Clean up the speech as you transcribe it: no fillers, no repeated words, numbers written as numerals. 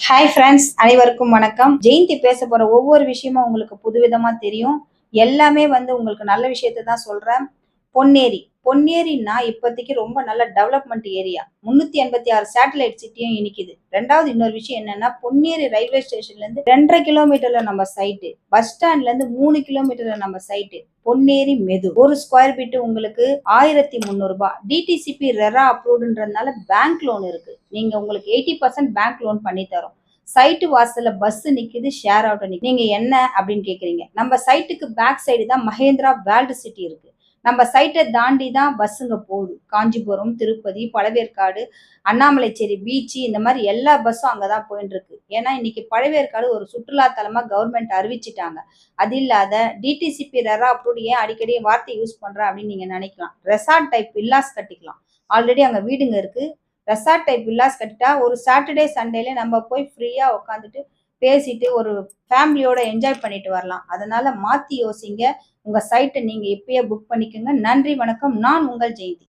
Hi friends, அனைவருக்கும் வணக்கம். ஜெயந்தி பேச போற ஒவ்வொரு விஷயமும் உங்களுக்கு புதுவிதமா தெரியும். எல்லாமே உங்களுக்கு நல்ல விஷயத்தை தான் சொல்றேன். பொன்னேரி பொன்னேரின்னா இப்போதைக்கு ரொம்ப நல்ல டெவலப்மெண்ட் ஏரியா. 386 சேட்டலைட் சிட்டியும் இனிக்குது. ரெண்டாவது இன்னொரு விஷயம் என்னன்னா, பொன்னேரி ரயில்வே ஸ்டேஷன்ல இருந்து 2.5 கிலோமீட்டர்ல நம்ம சைட்டு, பஸ் ஸ்டாண்ட்ல இருந்து 3 கிலோமீட்டர்ல நம்ம சைட்டு. பொன்னேரி மெது ஒரு ஸ்கொயர் ஃபீட் உங்களுக்கு 1300 ரூபாய். டிடிசிபி ரெரா அப்ரூவ்டுன்றதுனால பேங்க் லோன் இருக்கு. நீங்க உங்களுக்கு 80% பேங்க் லோன் பண்ணி தரோம். சைட்டு வாசல்ல பஸ் நிக்குது, ஷேர் ஆட்டோ நிக்குது. நீங்க என்ன அப்படின்னு கேக்குறீங்க. நம்ம சைட்டுக்கு பேக் சைடு தான் மகேந்திரா வேர்ல்டு சிட்டி இருக்கு. நம்ம சைட்டை தாண்டி தான் பஸ்ஸுங்க போகுது. காஞ்சிபுரம், திருப்பதி, பழவேற்காடு, அண்ணாமலைச்சேரி பீச், இந்த மாதிரி எல்லா பஸ்ஸும் அங்கதான் போயிட்டு இருக்கு. ஏன்னா இன்னைக்கு பழவேற்காடு ஒரு சுற்றுலா தலமா கவர்மெண்ட் அறிவிச்சிட்டாங்க. அது இல்லாத டிடிசிபி ரெரா அப்ரூவ்டு ஏன் அடிக்கடி வார்த்தை யூஸ் பண்றேன் அப்படின்னு நீங்க நினைக்கலாம். ரெசார்ட் டைப் வில்லாஸ் கட்டிக்கலாம். ஆல்ரெடி அங்க வீடுங்க இருக்கு. ரெசார்ட் டைப் வில்லாஸ் கட்டிட்டா ஒரு சாட்டர்டே சண்டேல நம்ம போய் ஃப்ரீயா உட்காந்துட்டு பேசிட்டு ஒரு ஃபேமிலியோட என்ஜாய் பண்ணிட்டு வரலாம். அதனால மாத்தி யோசிங்க. உங்க சைட்டை நீங்க இப்பயே புக் பண்ணிக்கோங்க. நன்றி, வணக்கம். நான் உங்கள் ஜெயந்தி.